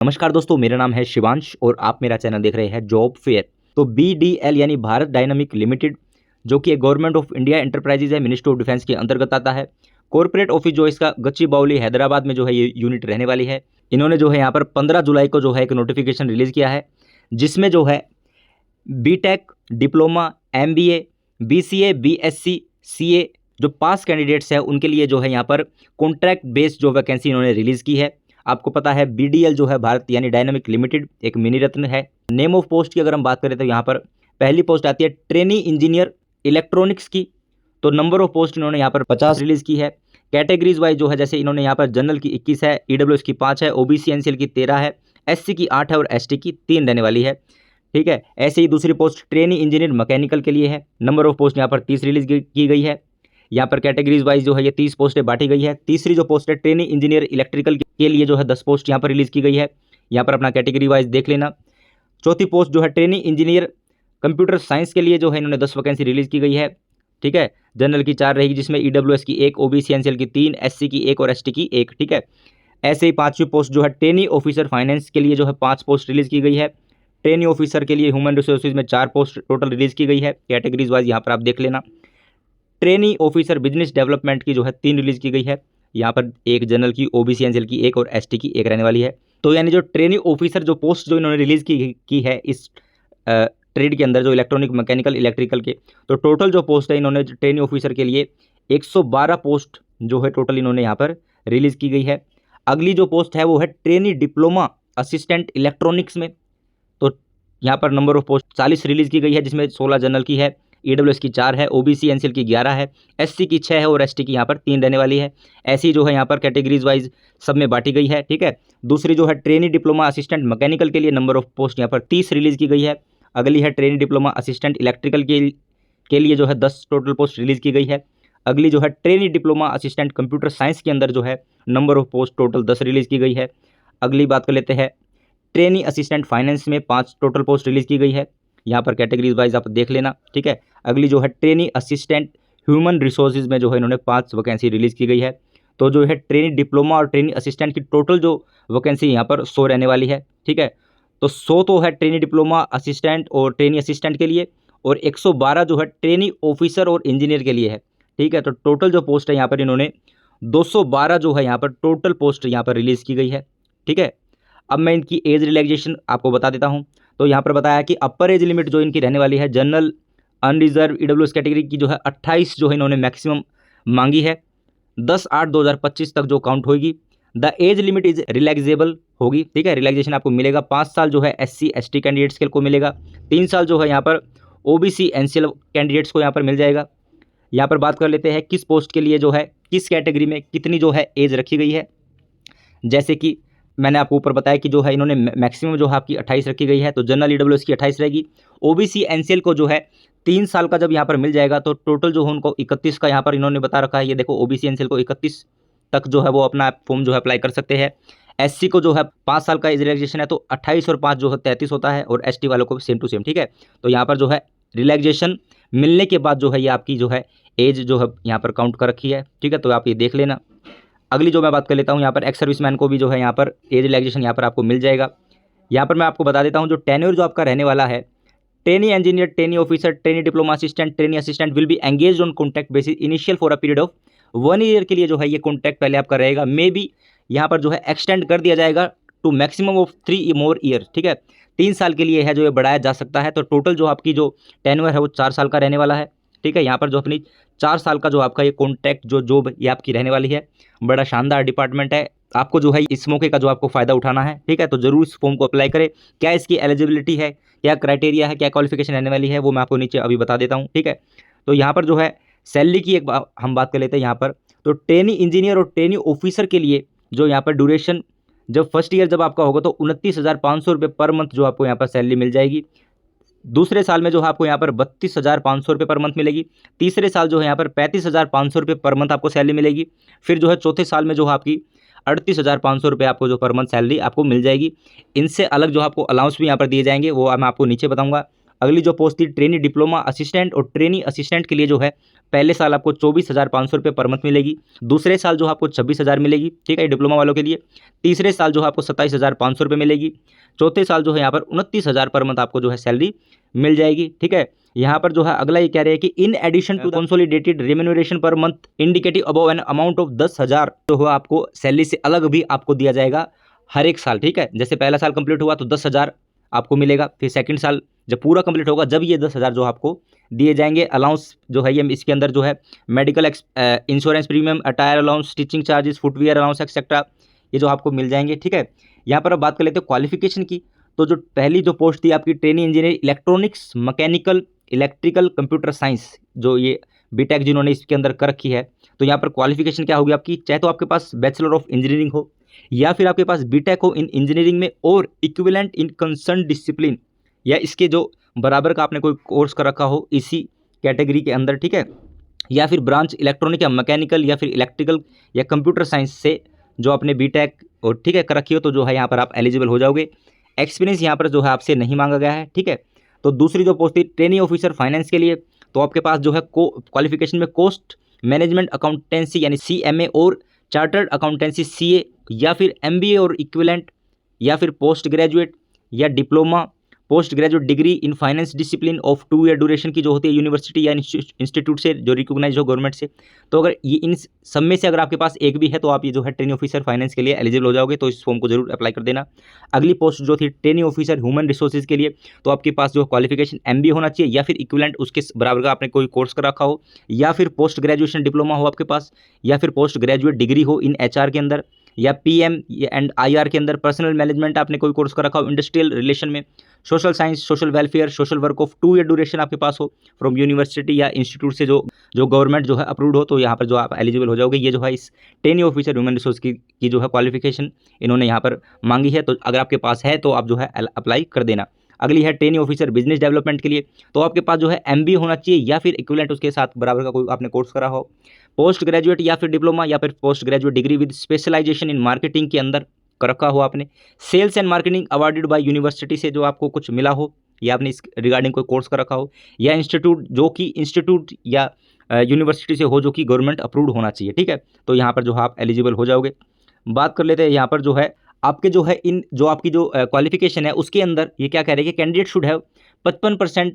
नमस्कार दोस्तों, मेरा नाम है शिवांश और आप मेरा चैनल देख रहे हैं जॉब फेयर। तो BDL यानी भारत डायनामिक लिमिटेड, जो कि एक गवर्नमेंट ऑफ इंडिया एंटरप्राइजेज है, मिनिस्ट्री ऑफ डिफेंस के अंतर्गत आता है। कॉर्पोरेट ऑफिस जो इसका गच्चीबावली हैदराबाद में जो है ये यूनिट रहने वाली है। इन्होंने जो है यहाँ पर 15 जुलाई को जो है एक नोटिफिकेशन रिलीज़ किया है, जिसमें जो है BTech, diploma, MBA, BCA, BSc, CA जो पास कैंडिडेट्स हैं उनके लिए जो है यहाँ पर कॉन्ट्रैक्ट बेस्ड जो वैकेंसी इन्होंने रिलीज़ की है। आपको पता है BDL जो है भारत यानी डायनामिक लिमिटेड एक मिनी रत्न है। नेम ऑफ पोस्ट की अगर हम बात करें तो यहाँ पर पहली पोस्ट आती है ट्रेनी इंजीनियर इलेक्ट्रॉनिक्स की। तो नंबर ऑफ पोस्ट इन्होंने यहाँ पर 50 रिलीज़ की है। कैटेगरीज वाइज जो है जैसे इन्होंने यहाँ पर जनरल की 21 है, EWS की 5 है, OBC NCL की 13 है, SC की 8 है और ST की 3 रहने वाली है। ठीक है, ऐसे ही दूसरी पोस्ट ट्रेनी इंजीनियर मैकेनिकल के लिए है। नंबर ऑफ पोस्ट यहाँ पर 30 रिलीज की गई है। यहाँ पर कैटेगरीज वाइज जो है ये 30 पोस्टें बांटी गई है। तीसरी जो पोस्ट है ट्रेनी इंजीनियर इलेक्ट्रिकल के लिए जो है 10 पोस्ट यहाँ पर रिलीज़ की गई है। यहाँ पर अपना कैटेगरी वाइज देख लेना। चौथी पोस्ट जो है ट्रेनी इंजीनियर कंप्यूटर साइंस के लिए जो है इन्होंने 10 वैकेंसी रिलीज़ की गई है। ठीक है, जनरल की 4 रहेगी, जिसमें EWS की 1, OBC NCL की 3, SC की 1 और ST की 1। ठीक है, ऐसे ही पाँचवीं पोस्ट जो है ट्रेनी ऑफिसर फाइनेंस के लिए जो है 5 पोस्ट रिलीज़ की गई है। ट्रेनी ऑफिसर के लिए ह्यूमन रिसोर्सेज में 4 पोस्ट टोटल रिलीज़ की गई है। कैटेगरीज वाइज यहाँ पर आप देख लेना। ट्रेनी ऑफिसर बिजनेस डेवलपमेंट की जो है 3 रिलीज़ की गई है। यहाँ पर एक जनरल की, OBC NCL की 1 और ST की 1 रहने वाली है। तो यानी जो ट्रेनी ऑफिसर जो पोस्ट जो इन्होंने रिलीज़ की है इस ट्रेड के अंदर, जो इलेक्ट्रॉनिक, मैकेनिकल, इलेक्ट्रिकल के, तो टोटल जो पोस्ट है इन्होंने ट्रेनी ऑफिसर के लिए 112 पोस्ट जो है टोटल इन्होंने यहाँ पर रिलीज़ की गई है। अगली जो पोस्ट है वो है ट्रेनी डिप्लोमा असिस्टेंट इलेक्ट्रॉनिक्स में। तो यहाँ पर नंबर ऑफ पोस्ट 40 रिलीज़ की गई है, जिसमें 16 जनरल की है, EWS की 4 है, OBC NCL की 11 है, SC की 6 है और ST की यहाँ पर 3 रहने वाली है। ऐसी जो है यहाँ पर कैटेगरीज वाइज सब में बांटी गई है। ठीक है, दूसरी जो है ट्रेनी डिप्लोमा असिस्टेंट मैकेनिकल के लिए नंबर ऑफ पोस्ट यहाँ पर 30 रिलीज़ की गई है। अगली है ट्रेनी डिप्लोमा असिस्टेंट इलेक्ट्रिकल के लिए जो है 10 टोटल पोस्ट रिलीज़ की गई है। अगली जो है trainee diploma assistant computer science के अंदर जो है number of post total 10 release की गई है। अगली बात कर लेते हैं ट्रेनी असिस्टेंट फाइनेंस में 5 टोटल पोस्ट रिलीज़ की गई है। यहाँ पर कैटेगरीज वाइज आप देख लेना। ठीक है, अगली जो है ट्रेनी असिस्टेंट ह्यूमन रिसोर्सेज में जो है इन्होंने 5 वैकेंसी रिलीज़ की गई है। तो जो है ट्रेनी डिप्लोमा और ट्रेनी असिस्टेंट की टोटल जो वैकेंसी यहाँ पर 100 रहने वाली है। ठीक है, तो 100 तो है ट्रेनी डिप्लोमा असिस्टेंट और ट्रेनी असिस्टेंट के लिए, और 112 जो है ट्रेनी ऑफिसर और इंजीनियर के लिए है। ठीक है, तो टोटल जो पोस्ट है यहाँ पर इन्होंने 212 जो है यहाँ पर टोटल पोस्ट यहाँ पर रिलीज़ की गई है। ठीक है, अब मैं इनकी एज रिलैक्सेशन आपको बता देता हूँ। तो यहाँ पर बताया कि अपर एज लिमिट जो इनकी रहने वाली है जनरल, अनरिजर्व, EWS कैटेगरी की जो है 28 जो है इन्होंने मैक्सिमम मांगी है। 10/8/2025 तक जो काउंट होगी। The age limit is relaxable होगी। ठीक है, रिलैक्सेशन आपको मिलेगा। 5 साल जो है SC ST कैंडिडेट्स के को मिलेगा। 3 साल जो है यहाँ पर OBC NCL कैंडिडेट्स को यहाँ पर मिल जाएगा। यहाँ पर बात कर लेते हैं किस पोस्ट के लिए जो है किस कैटेगरी में कितनी जो है एज रखी गई है। जैसे कि मैंने आपको ऊपर बताया कि जो है इन्होंने मैक्सिमम जो है आपकी 28 रखी गई है, तो जनरल EWS की 28 रहेगी। OBC NCL को जो है 3 साल का जब यहाँ पर मिल जाएगा तो टोटल जो है उनको 31 का यहाँ पर इन्होंने बता रखा है। ये देखो, OBC NCL को 31 तक जो है वो अपना फॉर्म जो है अप्लाई कर सकते हैं। SC को जो है 5 साल का एज रिलैक्सेशन है, तो 28 और 5 जो है 33 होता है, और ST वालों को सेम टू सेम। ठीक है, तो यहाँ पर जो है रिलैक्सेशन मिलने के बाद जो है ये आपकी जो है एज जो है यहाँ पर काउंट कर रखी है। ठीक है, तो आप ये देख लेना। अगली जो मैं बात कर लेता हूँ, यहाँ पर एक्स सर्विसमैन को भी जो है यहाँ पर एज रिलैक्सेशन यहाँ पर आपको मिल जाएगा। यहाँ पर मैं आपको बता देता हूँ जो टेन्योर जो आपका रहने वाला है, trainee engineer, trainee officer, trainee diploma assistant, trainee assistant will be engage on contract basis initial for a period of 1 year के लिए जो है ये कॉन्ट्रैक्ट पहले आपका रहेगा। मे बी यहाँ पर जो है एक्सटेंड कर दिया जाएगा to maximum of 3 more year. ठीक है, 3 साल के लिए है जो ये बढ़ाया जा सकता है। तो टोटल जो आपकी जो टेन्योर है वो 4 साल का रहने वाला है। ठीक है, यहाँ पर जो अपनी 4 साल का जो आपका ये कॉन्ट्रैक्ट जो जॉब ये आपकी रहने वाली है। बड़ा शानदार डिपार्टमेंट है, आपको जो है इस मौके का जो आपको फ़ायदा उठाना है। ठीक है, तो ज़रूर इस फॉर्म को अप्लाई करें। क्या इसकी एलिजिबिलिटी है, क्या क्राइटेरिया है, क्या क्वालिफिकेशन रहने वाली है, वो मैं आपको नीचे अभी बता देता हूँ। ठीक है, तो यहाँ पर जो है सैलरी की हम बात कर लेते हैं यहाँ पर। तो ट्रेनी इंजीनियर और ट्रेनी ऑफिसर के लिए जो यहाँ पर ड्यूरेशन, जब फर्स्ट ईयर जब आपका होगा तो 29,500 रुपये पर मंथ जो आपको यहाँ पर सैलरी मिल जाएगी। दूसरे साल में जो है आपको यहाँ पर 32,500 रुपये पर मंथ मिलेगी। तीसरे साल जो है यहाँ पर 35,500 रुपये पर मंथ आपको सैलरी मिलेगी। फिर जो है चौथे साल में जो है आपकी 38,500 रुपये आपको जो पर मंथ सैलरी आपको मिल जाएगी। इनसे अलग जो आपको अलाउंस भी यहाँ पर दिए जाएंगे वो मैं आपको नीचे बताऊँगा। अगली जो पोस्ट थी ट्रेनी डिप्लोमा असिस्टेंट, और ट्रेनी असिस्टेंट के लिए जो है पहले साल आपको 24,500 रुपये पर मंथ मिलेगी, दूसरे साल जो है आपको 26,000 मिलेगी, ठीक है, डिप्लोमा वालों के लिए। तीसरे साल जो है आपको 27,500 रुपये मिलेगी। चौथे साल जो है यहाँ पर 29,000 पर मंथ आपको जो है सैलरी मिल जाएगी, ठीक है। यहाँ पर जो है अगला ये कह रहे हैं कि in addition to consolidated remuneration per month indicative above an amount of 10,000 जो है आपको सैलरी से अलग भी आपको दिया जाएगा हर एक साल, ठीक है। जैसे पहला साल कंप्लीट हुआ तो 10,000 आपको मिलेगा, फिर सेकंड साल जब पूरा कंप्लीट होगा जब ये 10,000 जो आपको दिए जाएंगे। अलाउंस जो है ये इसके अंदर जो है medical insurance premium, attire allowance, teaching charges, footwear allowance etcetera ये जो आपको मिल जाएंगे, ठीक है। यहाँ पर अब बात कर लेते हैं क्वालिफिकेशन की। तो जो पहली जो पोस्ट थी आपकी trainee engineer electronics, mechanical, electrical, computer science, जो ये बीटेक जिन्होंने इसके अंदर कर रखी है, तो यहाँ पर क्वालिफिकेशन क्या होगी आपकी, चाहे तो आपके पास बैचलर ऑफ इंजीनियरिंग हो या फिर आपके पास बीटेक हो इन इंजीनियरिंग में और इक्विवेलेंट इन कंसर्न डिसिप्लिन, या इसके जो बराबर का आपने कोई कोर्स कर रखा हो इसी कैटेगरी के अंदर, ठीक है, या फिर ब्रांच इलेक्ट्रॉनिक या मैकेनिकल या फिर इलेक्ट्रिकल या कंप्यूटर साइंस से जो आपने बीटेक और ठीक है कर रखी हो, तो जो है यहाँ पर आप एलिजिबल हो जाओगे। एक्सपीरियंस यहाँ पर जो है आपसे नहीं मांगा गया है, ठीक है। तो दूसरी जो पोस्ट थी ट्रेनी ऑफिसर फाइनेंस के लिए, तो आपके पास जो है क्वालिफिकेशन में कोस्ट मैनेजमेंट अकाउंटेंसी यानी CMA और चार्टर्ड अकाउंटेंसी CA या फिर MBA और इक्विवेलेंट, या फिर पोस्ट ग्रेजुएट या diploma, post graduate degree in finance discipline of 2 year duration की जो होती है यूनिवर्सिटी या इंस्टीट्यूट से जो रिकॉग्नाइज हो गवर्नमेंट से। तो अगर ये इन सब में से अगर आपके पास एक भी है तो आप ये जो है ट्रेनी ऑफिसर फाइनेंस के लिए एलिजिबल हो जाओगे, तो इस फॉर्म को जरूर अप्लाई कर देना। अगली पोस्ट जो थी ट्रेनी ऑफिसर ह्यूमन रिसोर्सेज के लिए, तो आपके पास जो क्वालिफिकेशन MBA होना चाहिए या फिर इक्विवेलेंट उसके बराबर का आपने कोई कोर्स कर रखा हो, या फिर पोस्ट ग्रेजुएशन डिप्लोमा हो आपके पास, या फिर पोस्ट ग्रेजुएट डिग्री हो इन HR के अंदर या PM एंड IR के अंदर, पर्सनल मैनेजमेंट आपने कोई कोर्स कर रखा हो इंडस्ट्रियल रिलेशन में, social science, social welfare, social work of 2 year duration आपके पास हो फ्रॉम यूनिवर्सिटी या इंस्टीट्यूट से जो गवर्नमेंट जो है अप्रूव्ड हो, तो यहाँ पर जो आप एलिजिबल हो जाओगे। ये जो है इस ट्रेनी ऑफिसर ह्यूमन रिसोर्स की जो है क्वालिफिकेशन इन्होंने यहाँ पर मांगी है, तो अगर आपके पास है तो आप जो है अप्लाई कर देना। अगली है ट्रेनी ऑफिसर बिजनेस डेवलपमेंट के लिए, तो आपके पास जो है MBA होना चाहिए या फिर इक्विवेलेंट उसके साथ बराबर का कोई आपने कोर्स करा हो, पोस्ट ग्रेजुएट या फिर डिप्लोमा या फिर post graduate degree with specialization in marketing के अंदर कर रखा हो आपने, sales and marketing awarded by university से जो आपको कुछ मिला हो या आपने इस रिगार्डिंग कोई कोर्स कर रखा हो, या इंस्टीट्यूट जो कि इंस्टीट्यूट या यूनिवर्सिटी से हो जो कि गवर्नमेंट अप्रूव्ड होना चाहिए, ठीक है। तो यहाँ पर जो है आप एलिजिबल हो जाओगे। बात कर लेते हैं यहाँ पर जो है आपके जो है इन जो आपकी जो क्वालिफिकेशन है उसके अंदर ये क्या कह रहे हैं कि कैंडिडेट शुड हैव 55%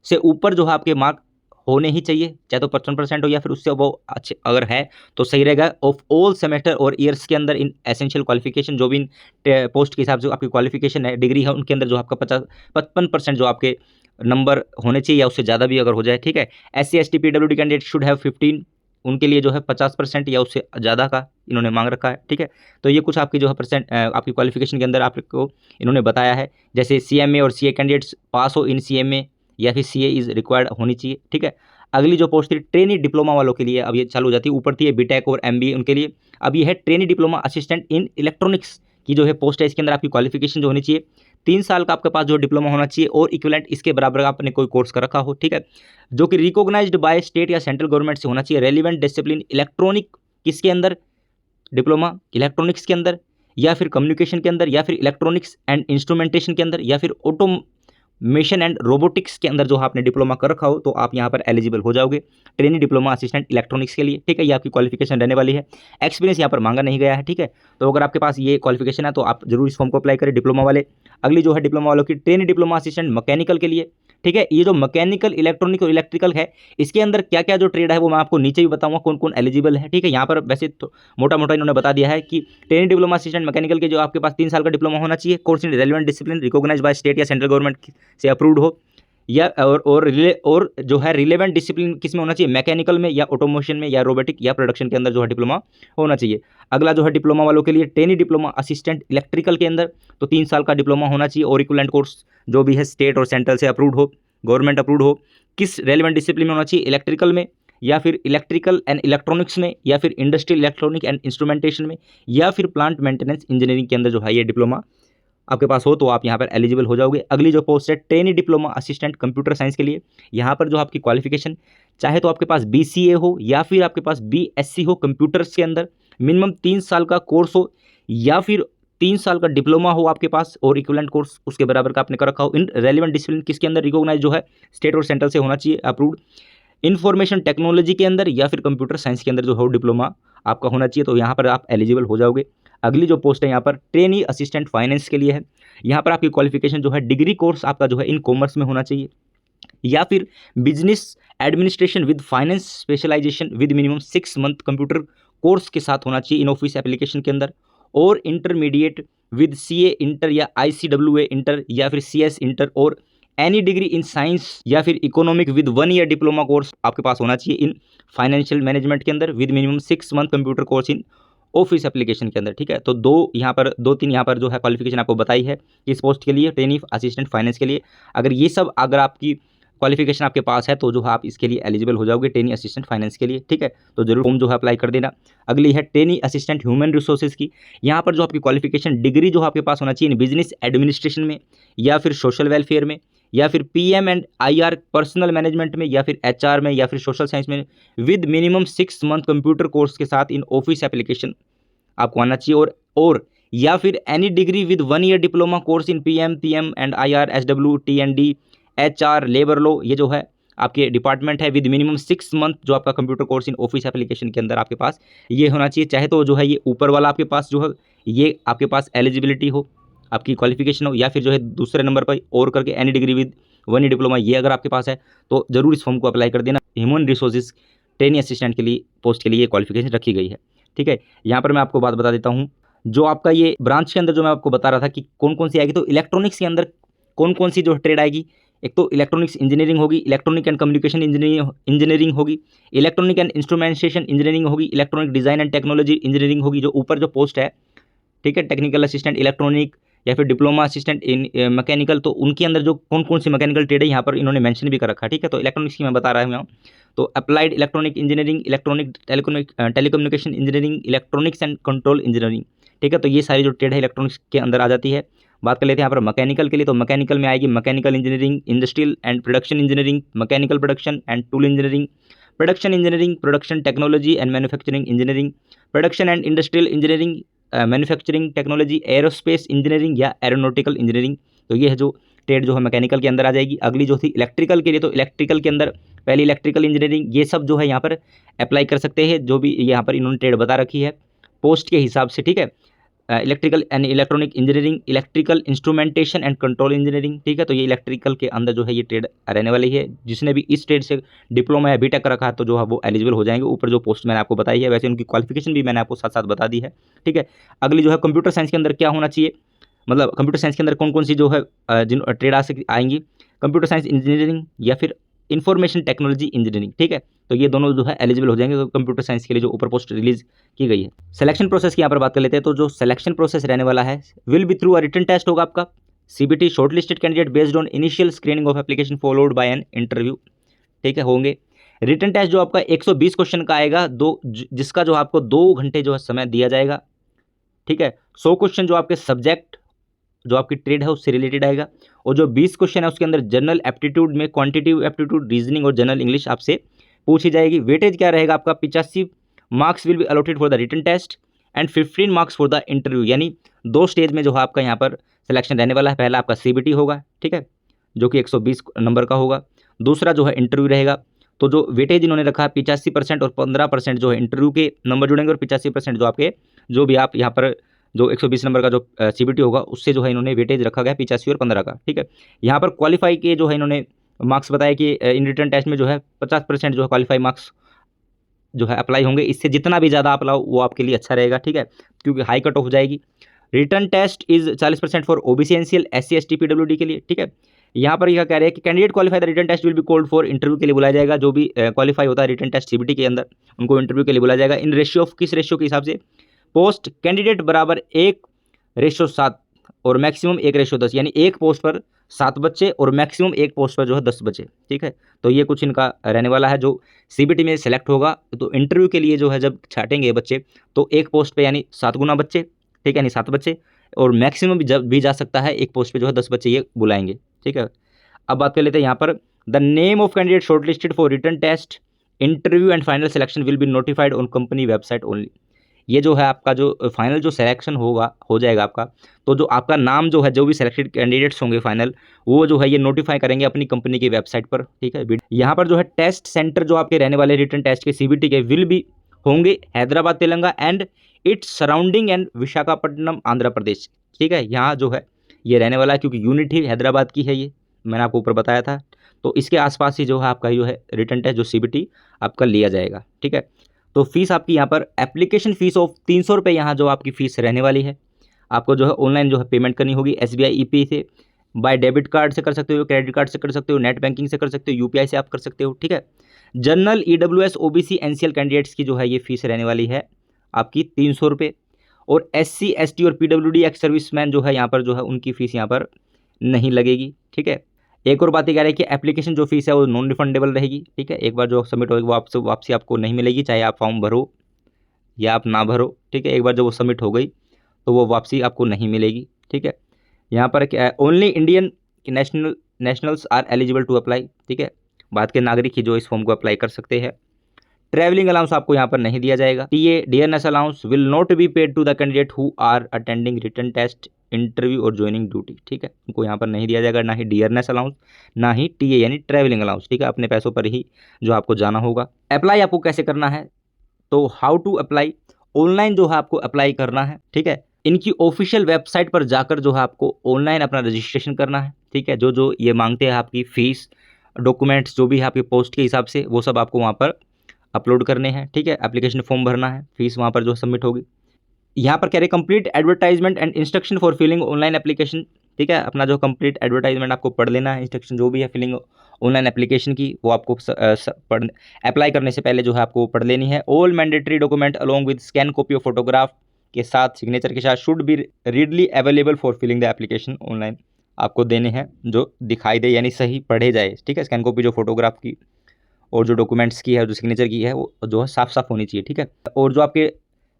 से ऊपर जो है आपके मार्क होने ही चाहिए, चाहे तो 55% हो या फिर उससे वो अच्छे अगर है तो सही रहेगा, ऑफ ऑल सेमेस्टर और ईयर्स के अंदर इन एसेंशियल क्वालिफिकेशन जो भी इन पोस्ट के हिसाब से आपकी क्वालिफिकेशन है डिग्री है उनके अंदर जो आपका 55% जो आपके नंबर होने चाहिए या उससे ज़्यादा भी अगर हो जाए, ठीक है। SC ST PWD candidate should have 15, उनके लिए जो है 50% या उससे ज़्यादा का इन्होंने मांग रखा है, ठीक है। तो ये कुछ आपकी जो है परसेंट आपकी क्वालिफिकेशन के अंदर आपको इन्होंने बताया है, जैसे CMA और CA कैंडिडेट्स पास हो इन CMA या फिर CA इज़ रिक्वायर्ड होनी चाहिए, ठीक है। अगली जो पोस्ट थी ट्रेनी डिप्लोमा वालों के लिए, अब ये चालू हो जाती है, ऊपर थी बीटेक और MBA उनके लिए, अब ये है trainee diploma assistant in electronics की जो है पोस्ट है, इसके अंदर आपकी क्वालिफिकेशन जो होनी चाहिए 3 साल का आपके पास जो डिप्लोमा होना चाहिए और इक्विवेलेंट इसके बराबर का आपने कोई कोर्स कर रखा हो, ठीक है, जो कि रिकॉग्नाइज्ड बाय स्टेट या सेंट्रल गवर्नमेंट से होना चाहिए। रेलिवेंट डिसिप्लिन इलेक्ट्रॉनिक किसके अंदर, डिप्लोमा इलेक्ट्रॉनिक्स के अंदर या फिर कम्युनिकेशन के अंदर या फिर इलेक्ट्रॉनिक्स एंड इंस्ट्रूमेंटेशन के अंदर या फिर ऑटोमेशन एंड रोबोटिक्स के अंदर जो आपने डिप्लोमा कर रखा हो, तो आप यहाँ पर एलिजिबल हो जाओगे ट्रेनी डिप्लोमा असिस्टेंट इलेक्ट्रॉनिक्स के लिए, ठीक है। ये आपकी क्वालिफिकेशन रहने वाली है। एक्सपीरियंस यहाँ पर मांगा नहीं गया है, ठीक है। तो अगर आपके पास ये क्वालिफिकेशन है तो आप जरूर इस फॉर्म को अप्लाई करें डिप्लोमा वाले। अगली जो है डिप्लोमा वालों की ट्रेनी डिप्लोमा असिस्टेंट मैकेनिकल के लिए, ठीक है। ये जो मैकेनिकल, इलेक्ट्रॉनिक और इलेक्ट्रिकल है इसके अंदर क्या क्या जो ट्रेड है वो मैं आपको नीचे भी बताऊंगा कौन कौन एलिजिबल है, ठीक है। यहाँ पर वैसे तो मोटा मोटा इन्होंने बता दिया है कि ट्रेनी डिप्लोमा असिस्टेंट मैकेनिकल के जो आपके पास 3 साल का डिप्लोमा होना चाहिए, course in relevant discipline recognized by state या सेंट्रल गवर्नमेंट से अप्रूव्ड हो, या और जो है रिलेवेंट डिसिप्लिन किस में होना चाहिए, मैकेनिकल में या ऑटोमोशन में या रोबोटिक या प्रोडक्शन के अंदर जो है डिप्लोमा होना चाहिए। अगला जो है डिप्लोमा वालों के लिए ट्रेनी डिप्लोमा असिस्टेंट इलेक्ट्रिकल के अंदर तो 3 साल का डिप्लोमा होना चाहिए और इक्विवेलेंट कोर्स जो भी है स्टेट और सेंट्रल से अप्रूव्ड हो, गवर्नमेंट अप्रूव्ड हो। किस रेलिवेंट डिसिप्लिन में होना चाहिए, इलेक्ट्रिकल में या फिर इलेक्ट्रिकल एंड इलेक्ट्रॉनिक्स में या फिर इंडस्ट्रियल इलेक्ट्रॉनिक एंड इंस्ट्रूमेंटेशन में या फिर प्लांट मेंटेनेंस इंजीनियरिंग के अंदर जो है ये डिप्लोमा आपके पास हो तो आप यहाँ पर एलिजिबल हो जाओगे। अगली जो पोस्ट है trainee diploma assistant computer science के लिए, यहाँ पर जो आपकी क्वालिफिकेशन चाहे तो आपके पास BCA हो या फिर आपके पास BSc हो कंप्यूटर्स के अंदर, मिनिमम 3 साल का कोर्स हो या फिर 3 साल का डिप्लोमा हो आपके पास और इक्विवेलेंट कोर्स उसके बराबर का आपने कर रखा हो इन रेलिवेंट डिसिप्लिन किसके अंदर रिकॉग्नाइज जो है स्टेट और सेंट्रल से होना चाहिए अप्रूव्ड, इन्फॉर्मेशन टेक्नोलॉजी के अंदर या फिर कंप्यूटर साइंस के अंदर जो हो डिप्लोमा आपका होना चाहिए, तो यहाँ पर आप एलिजिबल हो जाओगे। अगली जो पोस्ट है यहाँ पर ट्रेनी असिस्टेंट फाइनेंस के लिए है। यहाँ पर आपकी क्वालिफिकेशन जो है डिग्री कोर्स आपका जो है इन कॉमर्स में होना चाहिए या फिर business administration with finance specialization with minimum 6 month computer course के साथ होना चाहिए इन ऑफिस एप्लीकेशन के अंदर, और इंटरमीडिएट विद सीए इंटर या आईसीडब्ल्यूए इंटर या फिर सीएस इंटर और एनी डिग्री इन साइंस या फिर economic with 1 year diploma course आपके पास होना चाहिए इन फाइनेंशियल मैनेजमेंट के अंदर with minimum 6 month computer course in office application के अंदर। ठीक है, तो दो तीन यहाँ पर जो है क्वालिफिकेशन आपको बताई है इस पोस्ट के लिए, ट्रेनी असिस्टेंट फाइनेंस के लिए। अगर आपकी क्वालिफिकेशन आपके पास है तो जो है आप इसके लिए एलिजिबल हो जाओगे ट्रेनी असिस्टेंट फाइनेंस के लिए। ठीक है, तो जरूर फॉर्म जो है अप्लाई कर देना। अगली है ट्रेनी असिस्टेंट ह्यूमन रिसोर्सेज की। यहाँ पर जो आपकी क्वालिफिकेशन डिग्री जो आपके पास होना चाहिए बिजनेस एडमिनिस्ट्रेशन में या फिर सोशल वेलफेयर में या फिर PM and IR personal management में या फिर एचआर में या फिर सोशल साइंस में with minimum 6 month computer course के साथ इन ऑफिस एप्लीकेशन आपको आना चाहिए, और या फिर any degree with 1 year diploma course in PM and IR SW TND HR labour law, ये जो है आपके डिपार्टमेंट है विद मिनिमम 6 मंथ जो आपका computer course in office application के अंदर आपके पास ये होना चाहिए। चाहे तो जो है ये ऊपर वाला आपके पास जो है ये आपके पास एलिजिबिलिटी हो, आपकी क्वालिफिकेशन हो, या फिर जो है दूसरे नंबर पर और करके any degree with 1 year diploma ये अगर आपके पास है तो जरूर इस फॉर्म को अप्लाई कर देना। ह्यूमन रिसोर्सेज ट्रेनी असिस्टेंट के लिए पोस्ट के लिए ये क्वालिफिकेशन रखी गई है। ठीक है, यहाँ पर मैं आपको बात बता देता हूँ जो आपका ये ब्रांच के अंदर जो मैं आपको बता रहा था कि कौन कौन सी आएगी, तो इलेक्ट्रॉनिक्स के अंदर कौन कौन सी जो ट्रेड आएगी, एक तो इलेक्ट्रॉनिक्स इंजीनियरिंग होगी, इलेक्ट्रॉनिक एंड कम्युनिकेशन इंजीनियरिंग होगी, इलेक्ट्रॉनिक एंड इंस्ट्रूमेंटेशन इंजीनियरिंग होगी, electronic design and technology engineering होगी जो ऊपर जो पोस्ट है। ठीक है, टेक्निकल असिस्टेंट इलेक्ट्रॉनिक या फिर डिप्लोमा असिस्टेंट इन मैकेनिकल, तो उनके अंदर जो कौन कौन सी मैकेनिकल ट्रेड है यहाँ पर इन्होंने मेंशन भी कर रखा है। ठीक है, तो इलेक्ट्रॉनिक्स की मैं बता रहा हूँ, तो applied electronic engineering, electronic telecommunication engineering, electronics and control engineering. ठीक है, तो ये सारी जो ट्रेड है इलेक्ट्रॉनिक्स के अंदर आ जाती है। बात कर लेते हैं यहाँ पर मैकेनिकल के लिए, तो मैकेनिकल में आएगी mechanical engineering, industrial and production engineering, mechanical production and tool engineering, production engineering, production technology and manufacturing engineering, production and industrial engineering, manufacturing technology, aerospace engineering या एरोनॉटिकल इंजीनियरिंग। तो ये है जो ट्रेड जो है मैकेनिकल के अंदर आ जाएगी। अगली जो थी इलेक्ट्रिकल के लिए, तो इलेक्ट्रिकल के अंदर पहले इलेक्ट्रिकल इंजीनियरिंग, ये सब जो है यहाँ पर अप्लाई कर सकते हैं जो भी यहाँ पर इन्होंने ट्रेड बता रखी है पोस्ट के हिसाब से। ठीक है, electrical and electronic engineering, electrical instrumentation and control engineering. ठीक है, तो ये इलेक्ट्रिकल के अंदर जो है ये ट्रेड रहने वाली है। जिसने भी इस ट्रेड से डिप्लोमा या बीटेक रखा है तो जो है वो एलिजिबल हो जाएंगे। ऊपर जो पोस्ट मैंने आपको बताई है वैसे उनकी क्वालिफिकेशन भी मैंने आपको साथ साथ बता दी है। ठीक है, अगली जो है कंप्यूटर साइंस के अंदर क्या होना चाहिए, मतलब कंप्यूटर साइंस के अंदर कौन कौन सी जो है जिन ट्रेड आएंगी, कंप्यूटर साइंस इंजीनियरिंग या फिर इंफॉर्मेशन टेक्नोलॉजी इंजीनियरिंग। ठीक है, तो ये दोनों जो है एलिजिबल हो जाएंगे तो कंप्यूटर साइंस के लिए जो ऊपर पोस्ट रिलीज की गई है। सिलेक्शन प्रोसेस की यहाँ पर बात कर लेते हैं, तो जो सिलेक्शन प्रोसेस रहने वाला है will be through a written test होगा आपका, CBT shortlisted candidate based on initial screening of application followed by an interview. ठीक है, होंगे रिटन टेस्ट जो आपका 120 क्वेश्चन का आएगा, जिसका जो आपको 2 घंटे जो है समय दिया जाएगा। ठीक है, 100 क्वेश्चन जो आपके सब्जेक्ट जो आपकी ट्रेड है उससे रिलेटेड आएगा, और जो 20 क्वेश्चन है उसके अंदर जनरल एप्टीट्यूड में क्वांटिटेटिव एप्टीट्यूड, रीजनिंग और जनरल इंग्लिश आपसे पूछी जाएगी। वेटेज क्या रहेगा आपका, 85 marks will be allotted for the written test and 15 marks for the interview. यानी 2 स्टेज में जो है आपका यहाँ पर सिलेक्शन रहने वाला है। पहला आपका सीबीटी होगा, ठीक है, जो कि 120 नंबर का होगा। दूसरा जो है इंटरव्यू रहेगा। तो जो वेटेज इन्होंने रखा है 85% और 15% जो है इंटरव्यू के नंबर जुड़ेंगे, और 85% जो आपके जो भी आप यहाँ पर जो 120 नंबर का जो सीबीटी होगा उससे जो है इन्होंने वेटेज रखा गया 85 और 15 का। ठीक है, यहाँ पर क्वालिफाई के जो है इन्होंने मार्क्स बताया कि इन रिटर्न टेस्ट में जो है 50% जो है क्वालिफाई मार्क्स जो है अप्लाई होंगे। इससे जितना भी ज़्यादा अप्लाई वो आपके लिए अच्छा रहेगा। ठीक है, क्योंकि हाई कट ऑफ हो जाएगी। Written test is 40% for OBC NCL SC ST PWD के लिए। ठीक है, यहाँ पर यह कह रहे हैं कि candidate qualify the written test will be called for interview के लिए बुलाया जाएगा। जो भी क्वालिफाई होता है रिटर्न टेस्ट सीबीटी के अंदर उनको इंटरव्यू के लिए बुलाया जाएगा। इन रेशियो ऑफ किस रेशियो के हिसाब से, पोस्ट कैंडिडेट बराबर 1:7 और मैक्सिमम 1:10, यानी एक पोस्ट पर 7 बच्चे और मैक्सिमम एक पोस्ट पर जो है 10 बच्चे। ठीक है, तो ये कुछ इनका रहने वाला है। जो सीबीटी में सेलेक्ट होगा तो इंटरव्यू के लिए जो है जब छाटेंगे बच्चे तो एक पोस्ट पे यानी 7 गुना बच्चे, ठीक है, यानी 7 बच्चे, और मैक्सिमम भी जा सकता है एक पोस्ट पे जो है 10 बच्चे ये बुलाएंगे। ठीक है, अब बात कर लेते हैं यहाँ पर the name of candidate shortlisted for written test interview and final selection will be notified on company website only. ये जो है आपका जो फाइनल जो सिलेक्शन हो जाएगा आपका, तो जो आपका नाम जो है, जो भी सिलेक्टेड कैंडिडेट्स होंगे फाइनल, वो जो है ये नोटिफाई करेंगे अपनी कंपनी की वेबसाइट पर, ठीक है। यहाँ पर जो है टेस्ट सेंटर जो आपके रहने वाले रिटन टेस्ट के CBT के विल भी होंगे Hyderabad Telangana and its surrounding and Visakhapatnam Andhra Pradesh, ठीक है। यहाँ जो है ये रहने वाला है, क्योंकि यूनिट ही हैदराबाद की है, ये मैंने आपको ऊपर बताया था। तो इसके आसपास ही जो है आपका जो है रिटन टेस्ट जो CBT आपका लिया जाएगा, ठीक है। तो फीस आपकी यहाँ पर एप्लीकेशन फ़ीस ऑफ 300 रुपये यहाँ जो आपकी फ़ीस रहने वाली है। आपको जो है ऑनलाइन जो है पेमेंट करनी होगी SBI EP से, बाय डेबिट कार्ड से कर सकते हो, क्रेडिट कार्ड से कर सकते हो, नेट बैंकिंग से कर सकते हो, UPI से आप कर सकते हो, ठीक है। General EWS OBC NCL candidates की जो है ये फीस रहने वाली है आपकी 300 रुपये, और SC ST और PWD एक्स सर्विसमैन जो है यहाँ पर जो है उनकी फ़ीस यहाँ पर नहीं लगेगी, ठीक है। एक और बात ये कह रहे हैं कि एप्लीकेशन जो फीस है वो नॉन रिफंडेबल रहेगी, ठीक है। एक बार जो सबमिट होगी वो वापसी आपको नहीं मिलेगी, चाहे आप फॉर्म भरो या आप ना भरो, ठीक है। एक बार जब वो सबमिट हो गई तो वो वापसी आपको नहीं मिलेगी, ठीक है। यहाँ पर क्या है, only Indian nationals are eligible to apply, ठीक है। भारत के नागरिक ही जो इस फॉर्म को अप्लाई कर सकते हैं। ट्रैवलिंग अलाउंस आपको यहाँ पर नहीं दिया जाएगा। Dearness allowance will not be paid to the candidate who are attending written test, interview और ज्वाइनिंग ड्यूटी, ठीक है। उनको यहाँ पर नहीं दिया जाएगा, ना ही डियरनेस अलाउंस, ना ही TA यानी ट्रैवलिंग अलाउंस, ठीक है। अपने पैसों पर ही जो आपको जाना होगा। अप्लाई आपको कैसे करना है, तो हाउ टू अप्लाई, ऑनलाइन जो है आपको अप्लाई करना है, ठीक है। इनकी ऑफिशियल वेबसाइट पर जाकर जो है आपको ऑनलाइन अपना रजिस्ट्रेशन करना है, ठीक है। जो जो ये मांगते हैं आपकी फ़ीस, डॉक्यूमेंट्स जो भी है आपके पोस्ट के हिसाब से, वो सब आपको वहाँ पर अपलोड करने हैं, ठीक है। एप्लीकेशन फॉर्म भरना है, फीस वहाँ पर जो सबमिट होगी। यहाँ पर कह रहे complete advertisement and instruction for filling online application, ठीक है। अपना जो कंप्लीट एडवर्टाइजमेंट आपको पढ़ लेना है, इंस्ट्रक्शन जो भी है फिलिंग ऑनलाइन एप्लीकेशन की, वो आपको अप्लाई करने से पहले जो है आपको पढ़ लेनी है। All mandatory document along with scan copy of photograph के साथ, सिग्नेचर के साथ, should be readily available for filling the application online, आपको देने हैं जो दिखाई दे यानी सही पढ़े जाए, ठीक है। स्कैन कॉपी जो फोटोग्राफ की और जो डॉक्यूमेंट्स की है, जो सिग्नेचर की है, वो जो है साफ साफ होनी चाहिए, ठीक है। और जो आपके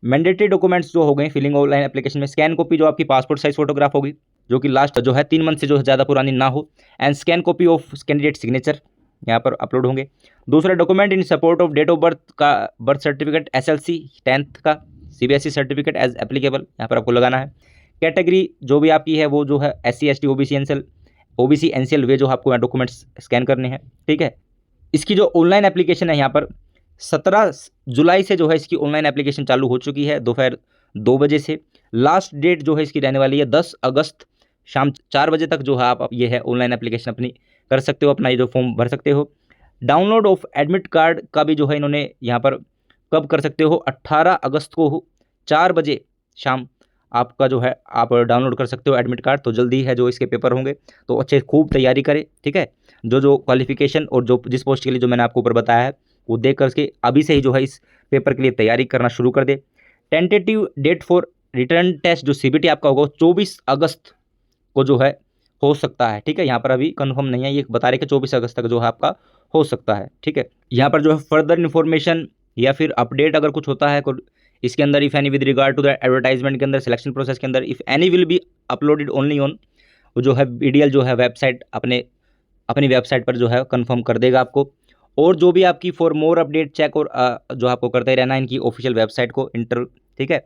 मैंडेटरी डॉक्यूमेंट्स जो हो गए फिलिंग ऑनलाइन एप्लीकेशन में, स्कैन कॉपी जो आपकी पासपोर्ट साइज फोटोग्राफ होगी, जो कि लास्ट जो है 3 मंथ से जो है ज़्यादा पुरानी ना हो, and scan copy of candidate signature यहाँ पर अपलोड होंगे। दूसरा document in support of date of birth का, बर्थ सर्टिफिकेट, SLC 10th का, CBSE सर्टिफिकेट एज एप्लीकेबल यहाँ पर आपको लगाना है। कैटेगरी जो भी आपकी है वो जो है SC ST OBC NCL वे जो आपको डॉक्यूमेंट्स स्कैन करने हैं, ठीक है। इसकी जो ऑनलाइन एप्लीकेशन है यहाँ पर 17 जुलाई से जो है इसकी ऑनलाइन एप्लीकेशन चालू हो चुकी है, दोपहर 2 बजे से। लास्ट डेट जो है इसकी रहने वाली है 10 अगस्त शाम 4 बजे तक जो है आप ये है ऑनलाइन एप्लीकेशन अपनी कर सकते हो, अपना ये जो फॉर्म भर सकते हो। डाउनलोड ऑफ एडमिट कार्ड का भी जो है इन्होंने यहाँ पर कब कर सकते हो, 18 अगस्त को 4 बजे शाम आपका जो है आप डाउनलोड कर सकते हो एडमिट कार्ड। तो जल्दी है जो इसके पेपर होंगे, तो अच्छे खूब तैयारी करें, ठीक है। जो जो क्वालिफिकेशन और जो जिस पोस्ट के लिए जो मैंने आपको ऊपर बताया है वो देख करके अभी से ही जो है इस पेपर के लिए तैयारी करना शुरू कर दे। Tentative date for return test जो CBT आपका होगा 24 अगस्त को जो है हो सकता है, ठीक है। यहाँ पर अभी कंफर्म नहीं है, ये बता रहे कि 24 अगस्त तक जो है आपका हो सकता है, ठीक है। यहाँ पर जो है फर्दर इन्फॉर्मेशन या फिर अपडेट अगर कुछ होता है इसके अंदर, if any with regard to the advertisement के अंदर, सिलेक्शन प्रोसेस के अंदर, if any will be uploaded only on, जो है BDL जो है वेबसाइट अपनी वेबसाइट पर जो है कंफर्म कर देगा आपको। और जो भी आपकी फॉर मोर अपडेट चेक और जो आपको करते ही रहना है इनकी ऑफिशियल वेबसाइट को ठीक है।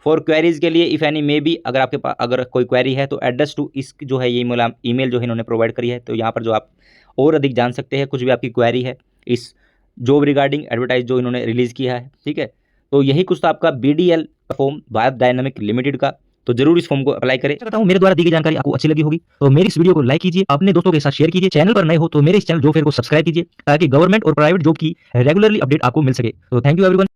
फॉर क्वेरीज़ के लिए इफ़ एनी मे बी, अगर आपके पास अगर कोई क्वेरी है तो एड्रेस टू इस जो है ये ईमेल जो है इन्होंने प्रोवाइड करी है, तो यहाँ पर जो आप और अधिक जान सकते हैं कुछ भी आपकी क्वेरी है इस जॉब रिगार्डिंग एडवर्टाइज जो इन्होंने रिलीज़ किया है, ठीक है। तो यही कुछ था आपका BDL form Bharat dynamic limited का, तो जरूर इस फॉर्म को अप्लाई करें। चाहता हूं मेरे द्वारा दी गई जानकारी आपको अच्छी लगी होगी तो मेरी इस वीडियो को लाइक कीजिए, अपने दोस्तों के साथ शेयर कीजिए। चैनल पर नए हो तो मेरे इस चैनल जॉब फेयर को सब्सक्राइब कीजिए ताकि गवर्नमेंट और प्राइवेट जॉब की रेगुलरली अपडेट आपको मिल सके। तो थैंक यू एवरीवन।